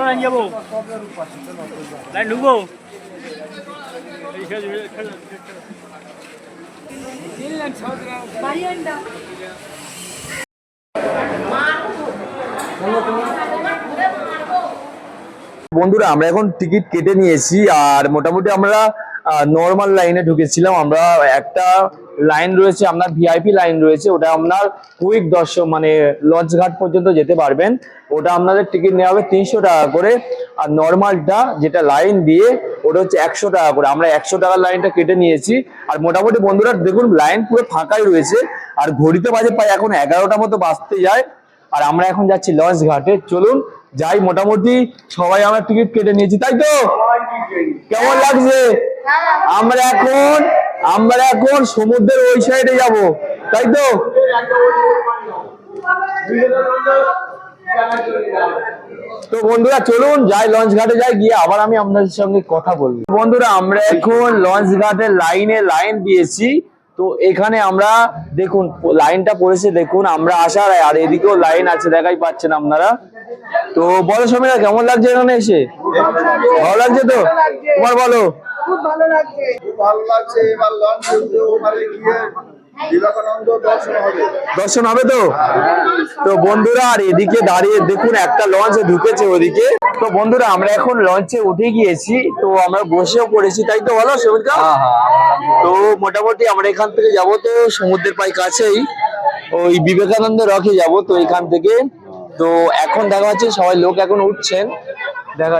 লাইন যাবো, লাইন ঢুকবো। বন্ধুরা আমরা এখন টিকিট কেটে নিয়েছি। আর মোটামুটি আমরা নর্মাল লাইনে ঢুকেছিলাম। আমরা একটা লাইন রয়েছে আপনার ভিআইপি লাইন রয়েছে, ওটা আপনার কুইক দর্শন মানে লঞ্চ ঘাট পর্যন্ত যেতে পারবেন। ওটা আপনাদের টিকিট নেওয়া হবে 300 টাকা করে। আর নর্মালটা যেটা লাইন দিয়ে ওটা হচ্ছে 100 টাকা করে। আমরা 100 টাকার লাইনটা কেটে নিয়েছি। আর মোটামুটি বন্ধুরা দেখুন লাইন পুরো ফাঁকাই রয়েছে। আর ঘড়িতে বাজে প্রায় এখন 11টা মতো বাজতে যায়। আর আমরা এখন যাচ্ছি লঞ্চ ঘাটে, চলুন যাই। মোটামুটি সবাই আমরা টিকিট কেটে নিয়েছি, তাই তো? কেমন লাগছে? আমরা এখন সমুদ্রের ওই সাইডে যাব, তাই তো? তো বন্ধুরা চলুন যাই লঞ্চ ঘাটে যাই, গিয়ে আবার আমি আপনাদের সঙ্গে কথা বলবো। বন্ধুরা আমরা এখন লঞ্চ ঘাটের লাইন দিয়েছি। তো এখানে আমরা দেখুন লাইনটা পড়েছে, দেখুন আমরা আসার আর এদিকেও লাইন আছে, দেখাই পাচ্ছেন আপনারা। তো বলো সমীরা কেমন লাগছে এখানে এসে? ভালো লাগছে তো? তোমার বলো। খুব ভালো লাগছে। খুব ভালো লাগছে। এবার লঞ্চ ওখানে গিয়ে বিবেকানন্দ দর্শন হবে তো? তো বন্ধুরা আর এদিকে দাঁড়িয়ে দেখুন একটা লঞ্চ ঢুকেছে ওদিকে। তো বন্ধুরা আমরা এখন লঞ্চে উঠে গিয়েছি, তো আমরা বসেও পড়েছি, তাই তো? বলো সমীরদা। তো মোটামুটি আমরা এখান থেকে যাবো তো সমুদ্রের প্রায় কাছেই। ওই বিবেকানন্দ রকে যাব। তো এখান থেকে তো এখন দেখা যাচ্ছে সবাই লোক এখন উঠছেন,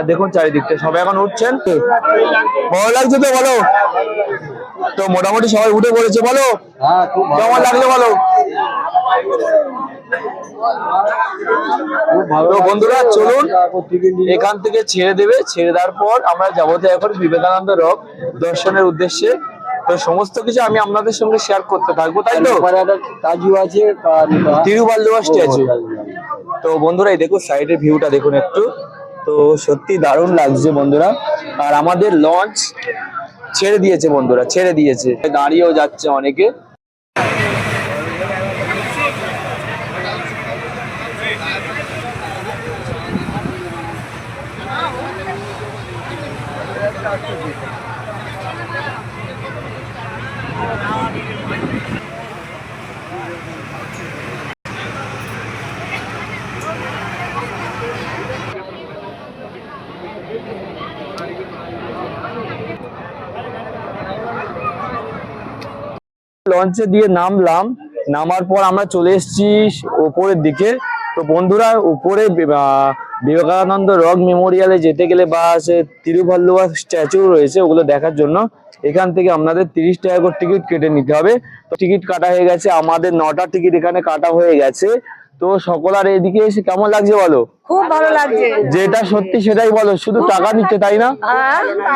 দেখুন চারিদিকটা সবাই এখন উঠছেন। ভালো লাগছে তো বলো? তো মোটামুটি সবাই উঠে পড়েছে, বলো হ্যাঁ, খুব কেমন লাগলো বলো? তো বন্ধুরা চলুন, এখান থেকে ছেড়ে দেবে, ছেড়ে দেওয়ার পর আমরা যাবো তো এখন বিবেকানন্দ রক দর্শনের উদ্দেশ্যে। তো সমস্ত কিছু আমি আপনাদের সঙ্গে শেয়ার করতে থাকবো, তাই তো? কাজু আছে, তিরুভাল্লুভার স্ট্যাচু। তো বন্ধুরা এই দেখো সাইডের ভিউটা দেখুন একটু, তো সত্যি দারুণ লাগছে বন্ধুরা। আর আমাদের লঞ্চ ছেড়ে দিয়েছে বন্ধুরা, ছেড়ে দিয়েছে, দাঁড়িয়েও যাচ্ছে অনেকে। লঞ্চে দিয়ে নামলাম, নামার পর আমরা চলে এসেছি উপরের দিকে। তো বন্ধুরা উপরে বিবেকানন্দ রক মেমোরিয়ালে যেতে গেলে বা সে তিরুভাল্লুভার স্ট্যাচু রয়েছে ওগুলো দেখার জন্য এখান থেকে আপনাদের 30 টাকা করে টিকিট কেটে নিতে হবে। তো টিকিট কাটা হয়ে গেছে, আমাদের 9টা টিকিট এখানে কাটা হয়ে গেছে। তো সকলার এদিকে এসে কেমন লাগছে বলো? খুব ভালো লাগছে। যেটা সত্যি সেটাই বলো, শুধু টাকা নিচ্ছে তাই না?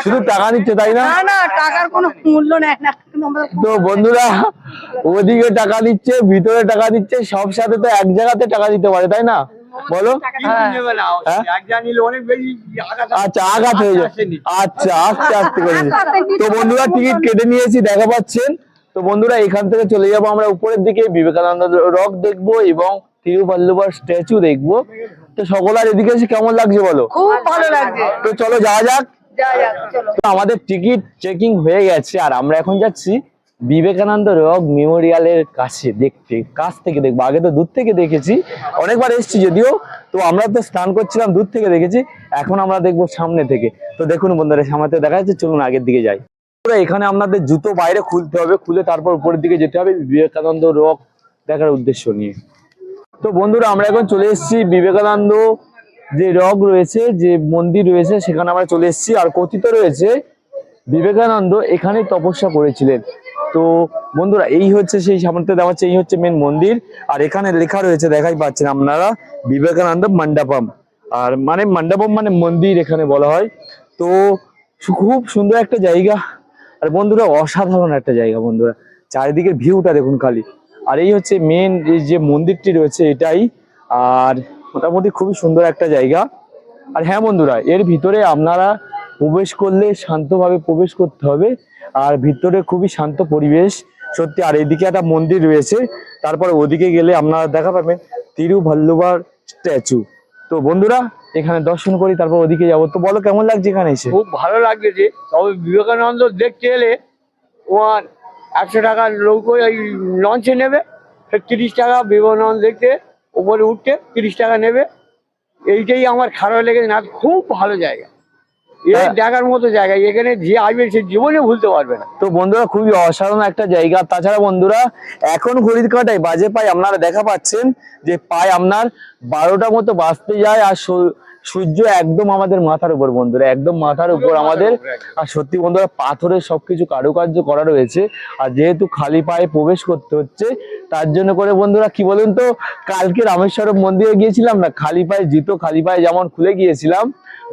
শুধু টাকা নিচ্ছে তাই না? না না, টাকার কোনো মূল্য নেয় না। তো বন্ধুরা ওদিকে টাকা দিচ্ছে, ভিতরে টাকা দিচ্ছে, সব সাথে তো এক জায়গাতে টাকা দিতে পারে তাই না বলো? হ্যাঁ? আচ্ছা আঘাত হয়ে যায়, আচ্ছা আস্তে আস্তে করে। তো বন্ধুরা টিকিট কেটে নিয়েছি, দেখা পাচ্ছেন। তো বন্ধুরা এখান থেকে চলে যাবো আমরা উপরের দিকে, বিবেকানন্দ রক দেখবো এবং তিরুভাল্লুভার স্ট্যাচু দেখবো। তো সকলার এদিকে এসে কেমন লাগছে বলো? খুব ভালো লাগছে। তো চলো যাওয়া যাক। যা যা চলো। তো আমাদের টিকিট চেকিং হয়ে গেছে আর আমরা এখন যাচ্ছি বিবেকানন্দ রক মেমোরিয়ালের কাছে দেখতে, কাছ থেকে দেখবো। আগে তো দূর থেকে দেখেছি, অনেকবার এসেছি যদিও। তো আমরা তো স্নান করছিলাম, দূর থেকে দেখেছি, এখন আমরা দেখবো সামনে থেকে। তো দেখুন বন্ধুরা সামনে থেকে দেখা যাচ্ছে, চলুন আগের দিকে যাই। এখানে আপনাদের জুতো বাইরে খুলতে হবে, খুলে তারপর উপরের দিকে যেতে হবে বিবেকানন্দ রক দেখার উদ্দেশ্য নিয়ে। তো বন্ধুরা আমরা এখন চলে এসেছি বিবেকানন্দ যে রক রয়েছে, যে মন্দির রয়েছে সেখানে আমরা চলে এসেছি। আর কথিত রয়েছে বিবেকানন্দ এখানেই তপস্যা করেছিলেন। তো বন্ধুরা এই হচ্ছে সেই সামনে দেওয়া হচ্ছে, এই হচ্ছে মেন মন্দির। আর এখানে লেখা রয়েছে, দেখাই পাচ্ছেন আপনারা, বিবেকানন্দ মণ্ডপম। আর মানে মণ্ডপম মানে মন্দির এখানে বলা হয়। তো খুব সুন্দর একটা জায়গা। আর বন্ধুরা অসাধারণ একটা জায়গা বন্ধুরা, চারিদিকের ভিউটা দেখুন খালি। আর এই হচ্ছে মেন যে মন্দিরটি রয়েছে এটাই। আর মোটামুটি খুবই সুন্দর একটা জায়গা। আর হ্যাঁ বন্ধুরা এর ভিতরে আপনারা প্রবেশ করলে শান্তভাবে প্রবেশ করতে হবে। আর ভিতরে খুবই শান্ত পরিবেশ সত্যি। আর এদিকে একটা মন্দির রয়েছে, তারপর ওদিকে গেলে আপনারা দেখা পাবেন তিরুভাল্লুভার স্ট্যাচু। তো বন্ধুরা এখানে দর্শন করি, তারপর ওদিকে যাবো। তো বলো কেমন লাগছে এখানে এসে? খুব ভালো লাগছে যে, তবে বিবেকানন্দ দেখতে এলে তোমার 100 টাকার নৌকো এই লঞ্চে নেবে, 30 টাকা বিবেকানন্দ দেখতে উপরে উঠতে 30 টাকা নেবে। এইটাই আমার খারাপ লেগেছে না, খুব ভালো জায়গা, এই দেখার মতো জায়গা। এখানে যে আসবে সে জীবনে ভুলতে পারবে না। তো বন্ধুরা খুবই অসাধারণ একটা জায়গা। তাছাড়া বন্ধুরা এখন ঘড়ির কাঁটায় বাজে পায় আপনারা দেখা পাচ্ছেন যে পায় আপনার 12টা মতো বাজতে যায়। আর সূর্য একদম আমাদের মাথার উপর বন্ধুরা, একদম মাথার উপর আমাদের। আর সত্যি বন্ধুরা পাথরের সবকিছু কারুকার্য করা রয়েছে। আর যেহেতু খালি পায়ে প্রবেশ করতে হচ্ছে তার জন্য করে বন্ধুরা কি বলুন তো, কালকে রামেশ্বরম মন্দিরে গিয়েছিলাম না, খালি পায়ে জুতো খালি পায়ে যেমন খুলে গিয়েছিলাম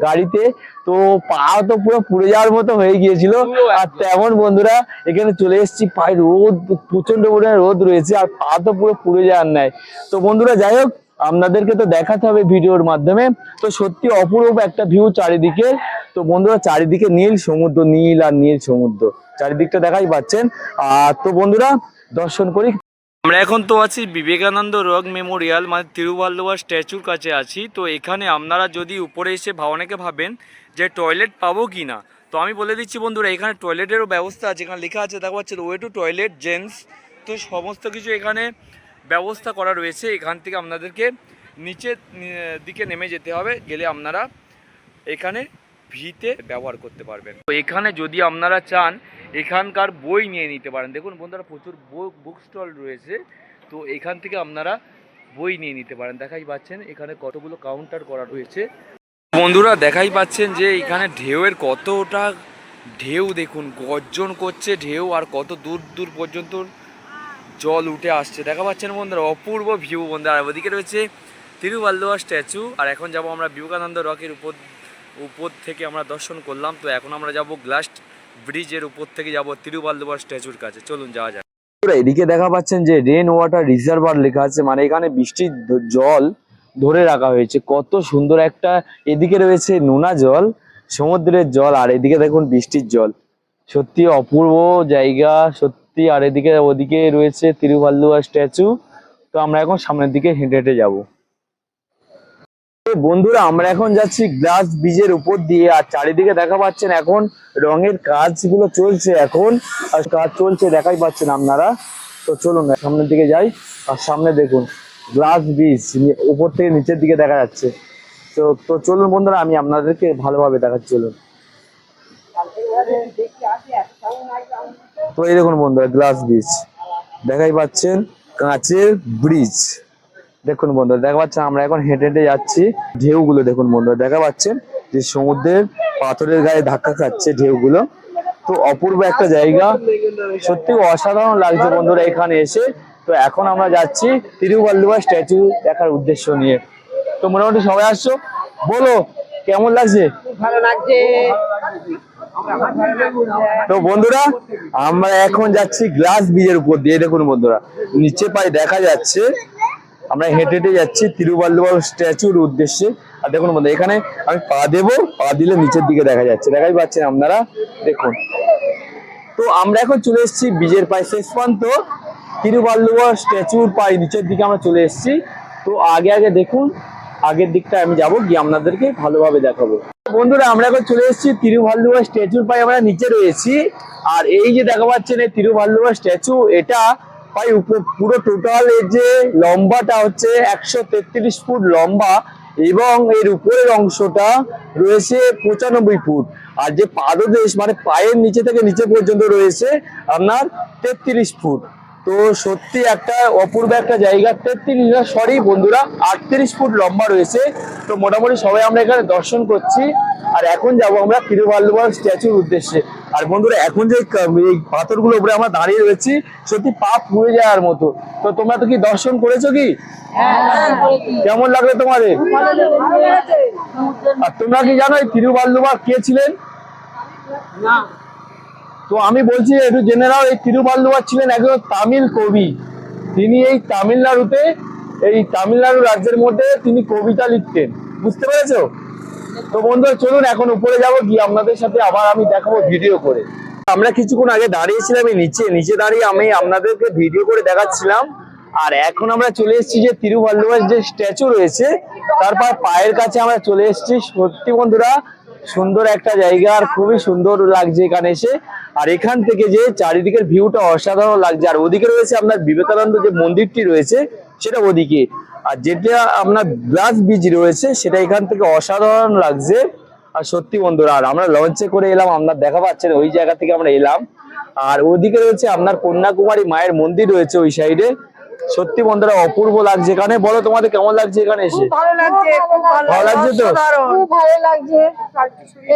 গাড়িতে, তো পা তো পুরো পুড়ে যাওয়ার মতো হয়ে গিয়েছিল। আর তেমন বন্ধুরা এখানে চলে এসেছি, পায়ে রোদ, প্রচন্ড পরিমাণে রোদ রয়েছে আর পা তো পুরো পুড়ে যাওয়ার নাই। তো বন্ধুরা যাই হোক আপনাদেরকে তো দেখাতে হবে ভিডিওর মাধ্যমে। তো সত্যি অপূর্ব একটা ভিউ চারিদিকে। তো বন্ধুরা চারিদিকে নীল সমুদ্র, নীল আর নীল সমুদ্র চারিদিকটা দেখাই পাচ্ছেন। আর তো বন্ধুরা দর্শন করি। আমরা এখন তো আছি বিবেকানন্দ রক মেমোরিয়াল মানে তিরুভাল্লুভার স্ট্যাচুর কাছে আছি। তো এখানে আপনারা যদি উপরে এসে অনেকে ভাবেন যে টয়লেট পাবো কি না, তো আমি বলে দিচ্ছি বন্ধুরা এখানে টয়লেটেরও ব্যবস্থা আছে। এখানে লেখা আছে দেখা পাচ্ছে ওয়ে টু টয়লেট জেন্টস। তো সমস্ত কিছু এখানে ব্যবস্থা করা রয়েছে। এখান থেকে আপনাদেরকে নিচের দিকে নেমে যেতে হবে, গেলে আপনারা এখানে ভিতে ব্যবহার করতে পারবেন। তো এখানে যদি আপনারা চান এখানকার বই নিয়ে নিতে পারেন। দেখুন বন্ধুরা প্রচুর বুক স্টল রয়েছে, তো এখান থেকে আপনারা বই নিয়ে নিতে পারেন। দেখাই পাচ্ছেন এখানে কতগুলো কাউন্টার করা রয়েছে। বন্ধুরা দেখাই পাচ্ছেন যে এখানে ঢেউয়ের কতটা ঢেউ, দেখুন গর্জন করছে ঢেউ, আর কত দূর দূর পর্যন্ত জল উঠে আসছে। দেখা পাচ্ছেন বন্ধুরা অপূর্ব ভিউ বন্ধুরা। আর ওদিকে রয়েছে তিরুভাল্লুভার স্ট্যাচু। আর এখন যাব আমরা বিবেকানন্দ রকের উপর থেকে আমরা দর্শন করলাম, তো এখন আমরা যাব গ্লাস ব্রিজের উপর থেকে যাব তিরুভাল্লুভার স্ট্যাচুর কাছে। চলুন যাওয়া যাক। এদিকে দেখা পাচ্ছেন যে রেন ওয়াটার রিজার্ভার লেখা আছে, মানে এখানে বৃষ্টির জল ধরে রাখা হয়েছে। কত সুন্দর একটা, এদিকে রয়েছে নোনা জল সমুদ্রের জল, আর এদিকে দেখুন বৃষ্টির জল। সত্যি অপূর্ব জায়গা সত্যি। আর এদিকে ওদিকে রয়েছে তিরুভাল্লুভার স্ট্যাচু। তো আমরা এখন সামনের দিকে হেঁটে হেঁটে যাবো। বন্ধুরা আমরা এখন যাচ্ছি গ্লাস ব্রিজের উপর দিয়ে, আর চারিদিকে দেখা পাচ্ছেন এখন রঙের কাজগুলো চলছে, এখন আর কাজ চলছে দেখাই পাচ্ছেন আপনারা। তো চলুন সামনের দিকে যাই। আর সামনে দেখুন গ্লাস ব্রিজ উপর থেকে নিচের দিকে দেখা যাচ্ছে। তো চলুন বন্ধুরা আমি আপনাদেরকে ভালোভাবে দেখাচ্ছি, চলুন। তো এই দেখুন বন্ধুরা গ্লাস ব্রিজ দেখাই পাচ্ছেন, কাঁচের ব্রিজ। দেখুন বন্ধুরা দেখা পাচ্ছেন আমরা এখন হেঁটে হেঁটে যাচ্ছি। ঢেউগুলো দেখুন বন্ধুরা দেখা পাচ্ছেন যে সমুদ্রের পাথরের গায়ে ধাক্কা খাচ্ছে ঢেউগুলো। তো অপূর্ব একটা জায়গা, সত্যি অসাধারণ লাগছে বন্ধুরা এখানে এসে। তো এখন আমরা যাচ্ছি তিরুভাল্লুভার স্ট্যাচু দেখার উদ্দেশ্য নিয়ে। তো মোটামুটি সবাই আসছো, বলো কেমন লাগছে? ভালো লাগছে। তো বন্ধুরা আমরা এখন যাচ্ছি গ্লাস ব্রিজের উপর দিয়ে। দেখুন বন্ধুরা নিচে পায়ে দেখা যাচ্ছে আমরা হেঁটে হেঁটে যাচ্ছি তিরুভাল্লুভার স্ট্যাচুর উদ্দেশ্যে। আর দেখুন বন্ধু এখানে আমি পা দেবো, পা দিলে নিচের দিকে দেখা যাচ্ছে, দেখাই পাচ্ছেন আপনারা দেখুন। তো আমরা এখন চলে এসেছি ব্রিজের পায়ে শেষ প্রান্ত, তিরুভাল্লুভার স্ট্যাচুর পায়ে নিচের দিকে আমরা চলে এসেছি। তো আগে দেখুন, আগের দিকটা আমি যাবো গিয়ে আপনাদেরকে ভালোভাবে দেখাবো। বন্ধুরা আমরা এখন চলে এসেছি তিরুভাল্লুভার স্ট্যাচুর পায়ে আমরা নিচে রয়েছি। আর এই যে দেখা পাচ্ছেন এই তিরুভাল্লুভার স্ট্যাচু, এটা ভাই পুরো টোটাল এর যে লম্বাটা হচ্ছে 133 ফুট লম্বা, এবং এর উপরের অংশটা রয়েছে 95 ফুট। আর যে পাদদেশ মানে পায়ের নিচে থেকে নিচে পর্যন্ত রয়েছে আপনার 33 ফুট। তো সত্যি একটা অপূর্ব একটা জায়গা। 33 সরি বন্ধুরা 38 ফুট লম্বা রয়েছে। তো মোটামুটি সবাই আমরা এখানে দর্শন করছি। আর এখন যাবো আমরা তিরুভাল্লুভার স্ট্যাচুর উদ্দেশ্যে। আর বন্ধুরা এখন যে এই পাথরগুলো উপরে আমরা দাঁড়িয়ে রয়েছি সত্যি পা পুড়ে যাওয়ার মতো। তো তোমরা তো কি দর্শন করেছো কি? কেমন লাগলো তোমাদের? আর তোমরা কি জানো এই তিরুভাল্লুভার কে ছিলেন? তো আমি বলছি একটু জেনে নাও, এই তিরুভাল্লুভার ছিলেন একজন তামিল কবি। তিনি এই তামিলনাড়ু রাজ্যের মধ্যে তিনি কবিতা লিখতেন, বুঝতে পেরেছো? তো বন্ধুরা চলুন এখন উপরে যাবো, গিয়ে আপনাদের সাথে আবার আমি দেখাবো ভিডিও করে। আমরা কিছুক্ষণ আগে দাঁড়িয়েছিলাম এই নিচে দাঁড়িয়ে আমি আপনাদেরকে ভিডিও করে দেখাচ্ছিলাম। আর এখন আমরা চলে এসেছি যে তিরুভাল্লুভার যে স্ট্যাচু রয়েছে তারপর পায়ের কাছে আমরা চলে এসেছি। সত্যি বন্ধুরা সুন্দর একটা জায়গা, আর খুবই সুন্দর লাগছে এখানে এসে। আর এখান থেকে যে চারিদিকের ভিউটা অসাধারণ লাগছে। আর ওদিকে রয়েছে আপনার বিবেকানন্দ যে মন্দিরটি রয়েছে সেটা ওদিকে, আর যেটা আপনার গ্লাস ব্রিজ রয়েছে সেটা এখান থেকে অসাধারণ লাগছে। আর সত্যি বন্ধুরা আর আমরা লঞ্চে করে এলাম, আপনার দেখা পাচ্ছেন ওই জায়গা থেকে আমরা এলাম। আর ওদিকে রয়েছে আপনার কন্যাকুমারী মায়ের মন্দির রয়েছে ওই সাইডে। সত্যি বন্ধুরা অপূর্ব লাগছে এখানে। বলো তোমাদের কেমন লাগছে এখানে এসে? ভালো লাগছে, খুব ভালো লাগছে তো? খুব ভালো লাগছে।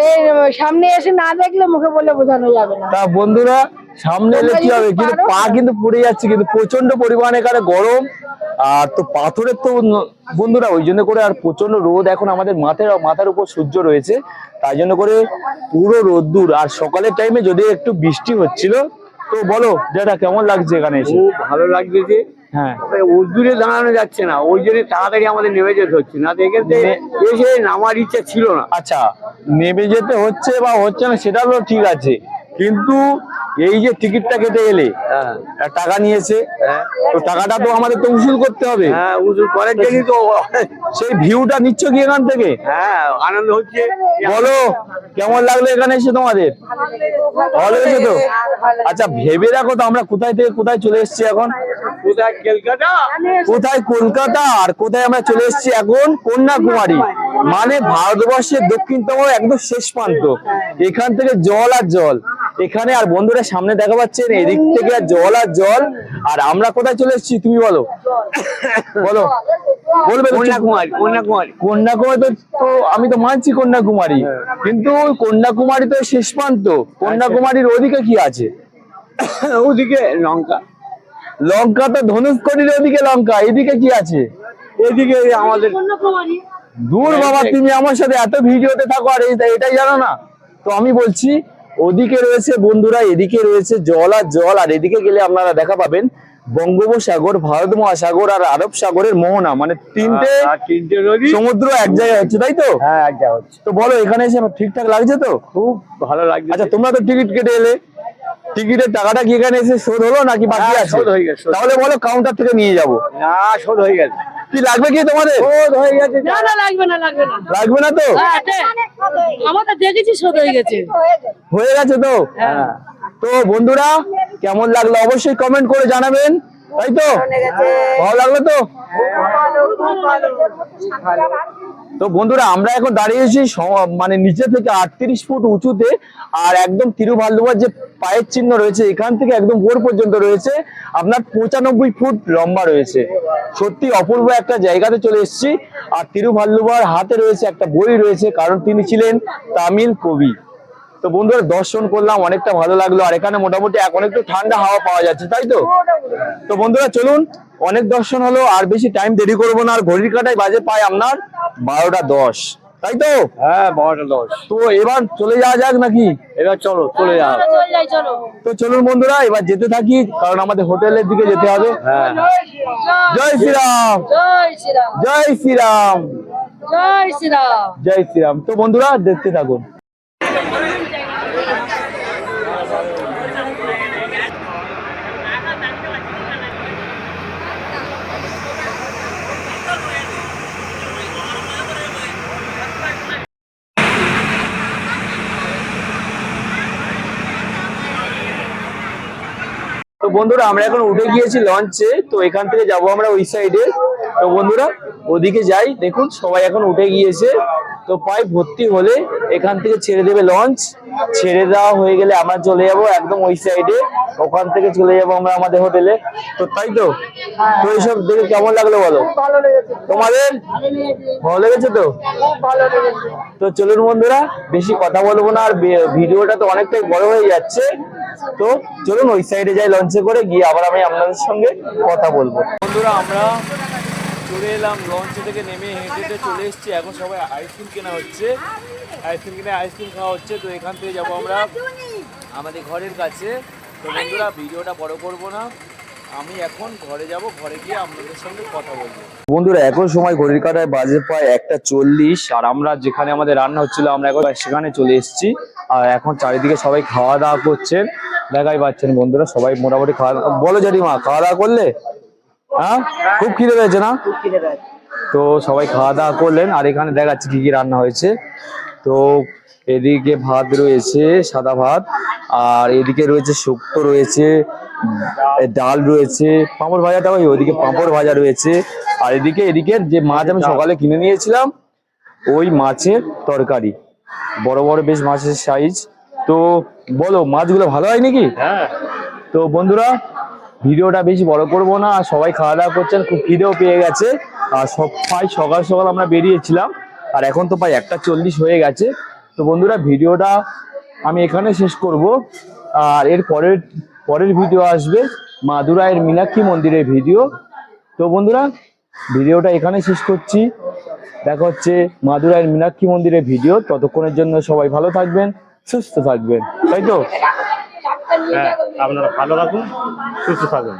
এই সামনে এসে না দেখলে মুখে বলে বোঝানো যাবে না। তা বন্ধুরা সামনে এলে কি হবে, কিন্তু পা কিন্তু পুড়ে যাচ্ছে, কিন্তু প্রচন্ড পরিমাণে এখানে গরম। আর তো পাথরের তো বন্ধুরা ওই জন্য করে, আর প্রচন্ড রোদ এখন আমাদের মাথার উপর সূর্য রয়েছে, তাই জন্য করে পুরো রোদ্দুর। আর সকালের টাইমে যদি একটু বৃষ্টি হচ্ছিল। তো বলো যেটা কেমন লাগছে এখানে এসে? খুব ভালো লাগছে যে হ্যাঁ উদ্দূরে দাঁড়ানো যাচ্ছে না, ওই জন্য তাড়াতাড়ি আমাদের নেমে যেতে হচ্ছে না, দেখে এসে নামার ইচ্ছা ছিল না। আচ্ছা নেমে যেতে হচ্ছে বা হচ্ছে না সেটা তো ঠিক আছে, কিন্তু এই যে টিকিটটা কেটে এলে টাকা নিয়েছে, তো টাকাটা তো আমাদের তো উসুল করতে হবে। হ্যাঁ উসুল করার জন্যই তো সেই ভিউটা নিচ্ছ কি এখান থেকে? হ্যাঁ আনন্দ হচ্ছে। বলো কেমন লাগলো এখানে এসে তোমাদের? ভালো লেগেছে তো? আচ্ছা ভেবে রাখো তো আমরা কোথায় থেকে কোথায় চলে এসেছি এখন। কোথায় কলকাতা? কোথায় কলকাতা আর কোথায় আমরা চলে এসেছি এখন কন্যাকুমারী, মানে ভারতবর্ষের দক্ষিণতম একদম শেষ প্রান্ত। এখান থেকে জল আর জল এখানে, আর বন্ধুরা সামনে দেখা পাচ্ছেন এদিক থেকে জল আর জল। আর আমরা কোথায় চলে এসেছি তুমি বলো, বলো বলবে? কন্যাকুমারী। কন্যাকুমারী কন্যাকুমারী তো আমি তো মানছি কন্যাকুমারী, কিন্তু কন্যাকুমারী তো শেষ প্রান্ত। কন্যাকুমারীর ওদিকে কি আছে? ওদিকে লঙ্কা। লঙ্কা তো ধনুষ্কোটির ওদিকে লঙ্কা, এদিকে কি আছে? এদিকে আমাদের দূর বাবা, তুমি আমার সাথে এত ভিডিওতে থাকো আর এটাই জানো না? তো আমি বলছি ওদিকে রয়েছে বন্ধুরা, এদিকে রয়েছে জল আর জল, আর এদিকে গেলে আপনারা দেখা পাবেন বঙ্গোপসাগর, ভারত মহাসাগর আর আরব সাগরের মোহনা, মানে তিনটে আর তিনটে নদী। সমুদ্র এক জায়গায় হচ্ছে, তাই তো? হ্যাঁ, এক জায়গা হচ্ছে। তো বলো এখানে এসে ঠিকঠাক লাগছে তো? খুব ভালো লাগছে। আচ্ছা, তোমরা তো টিকিট কেটে এলে, টিকিটের টাকাটা কি এখানে এসে শোধ হলো নাকি বাকি হ্যাঁ, আছে? শোধ হয়ে গেছে, শোধ। তাহলে বলো কাউন্টার থেকে নিয়ে যাব। না, শোধ হয়ে গেছে। কি লাগবে কি তোমাদের? শোধ হয়ে গেছে। না না লাগবে না লাগবে না লাগবে না তো? আমাদের দেখেছি শোধ হয়ে গেছে হয়ে গেছে তো? হ্যাঁ। তো বন্ধুরা কেমন লাগলো অবশ্যই কমেন্ট করে জানাবেন, তাই তো? ভালো লাগলো তো? তো বন্ধুরা আমরা এখন দাঁড়িয়েছি মানে নিচে থেকে 38 ফুট উঁচুতে, আর একদম তিরুভাল্লুভার যে পায়ের চিহ্ন রয়েছে এখান থেকে একদম উপর পর্যন্ত রয়েছে আপনার 95 ফুট লম্বা রয়েছে। সত্যি অপূর্ব একটা জায়গাতে চলে এসেছি। আর তিরুভাল্লুভার হাতে রয়েছে একটা বই রয়েছে, কারণ তিনি ছিলেন তামিল কবি। তো বন্ধুরা দর্শন করলাম, অনেকটা ভালো লাগলো। আর এখানে মোটামুটি এখন একটু ঠান্ডা হাওয়া পাওয়া যাচ্ছে, তাই তো? তো বন্ধুরা চলুন, অনেক দর্শন হলো, আর বেশি টাইম দেরি করবো না। আর ঘড়ির কাঁটায় বাজে পায় আপনার 12টা 10, তাই তো? হ্যাঁ, 12টা 10। তো এবার চলে যাওয়া যাক নাকি? এবার চলো, চলে যাও। চল যাই চলো তো চলুন বন্ধুরা এবার যেতে থাকি, কারণ আমাদের হোটেলের দিকে যেতে হবে। হ্যাঁ, জয় শ্রীরাম, জয় শ্রীরাম জয় শ্রীরাম, জয় শ্রীরাম জয় শ্রীরাম। তো বন্ধুরা দেখতে থাকুন। তো বন্ধুরা আমরা এখন উঠে গিয়েছি লঞ্চে, তো এখান থেকে যাব আমরা ওই সাইডে। তো বন্ধুরা ওদিকে যাই, দেখুন সবাই এখন উঠে গিয়েছে। তো প্রায় ভর্তি হলে এখান থেকে ছেড়ে দেবে লঞ্চ। ছেড়ে দেওয়া হয়ে গেলে আমরা চলে যাব একদম ওই সাইডে, ওখান থেকে চলে যাব আমরা আমাদের হোটেলে। তো তাই তো? তো এইসব দেখে কেমন লাগলো বলো? তোমাদের ভালো লেগেছে তো? তো চলুন বন্ধুরা বেশি কথা বলবো না, আর ভিডিওটা তো অনেকটাই বড় হয়ে যাচ্ছে। তো চলুন ওই সাইডে যাই লঞ্চে করে, গিয়ে আবার আমি আপনাদের সঙ্গে কথা বলবো। বন্ধুরা আমরা চলে এলাম লঞ্চে থেকে নেমে, হেঁটে হেঁটে চলে এসেছি। এখন সবাই আইসক্রিম কেনা হচ্ছে, আইসক্রিম কিনে আইসক্রিম খাওয়া হচ্ছে। তো এখান থেকে যাবো আমরা আমাদের ঘরের কাছে। তো বন্ধুরা ভিডিওটা বড় করব না, আমি এখন ঘরে যাব, ঘরে গিয়ে আপনাদের সঙ্গে কথা বলবো। বন্ধুরা এখন সময় ঘড়ির কাঁটায় বাজে প্রায় 1:40, আর আমরা যেখানে আমাদের রান্না হচ্ছিল আমরা এখন সেখানে চলে এসেছি। আর এখন চারিদিকে সবাই খাওয়া দাওয়া করছেন, দেখাই পাচ্ছেন বন্ধুরা সবাই মোটামুটি খাওয়া দাওয়া। বলো জেঠিমা, খাওয়া দাওয়া করলে? হ্যাঁ, খুব খিদে পেয়েছে না? তো সবাই খাওয়া দাওয়া করলেন, আর এখানে দেখাচ্ছি কি কি রান্না হয়েছে। তো এদিকে ভাত রয়েছে, সাদা ভাত, আর এদিকে রয়েছে শুক্তো রয়েছে, ডাল রয়েছে, পাঁপড় ভাজাটা ওইদিকে পাঁপড় ভাজা রয়েছে। আর এদিকে যে মাছ আমি সকালে কিনে নিয়েছিলাম ওই মাছের তরকারি, বড় বড় বেশ মাছের সাইজ। তো বলো মাছগুলো ভালো হয় নাকি? হ্যাঁ। তো বন্ধুরা ভিডিওটা বেশি বড় করব না, আর সবাই খাওয়া দাওয়া করছেন, খুব খিদেও পেয়ে গেছে। আর সবাই সকাল সকাল আমরা বেরিয়েছিলাম, আর এখন তো প্রায় 1:40 হয়ে গেছে। তো বন্ধুরা ভিডিওটা আমি এখানে শেষ করব, আর এর পরের ভিডিও আসবে মাদুরাইয়ের মীনাক্ষী মন্দিরের ভিডিও। তো বন্ধুরা ভিডিওটা এখানে শেষ করছি, দেখা হচ্ছে মাদুরাইয়ের মীনাক্ষী মন্দিরের ভিডিও। ততক্ষণের জন্য সবাই ভালো থাকবেন, সুস্থ থাকবেন, তাই তো? হ্যাঁ, আপনারা ভালো রাখুন, সুস্থ থাকুন।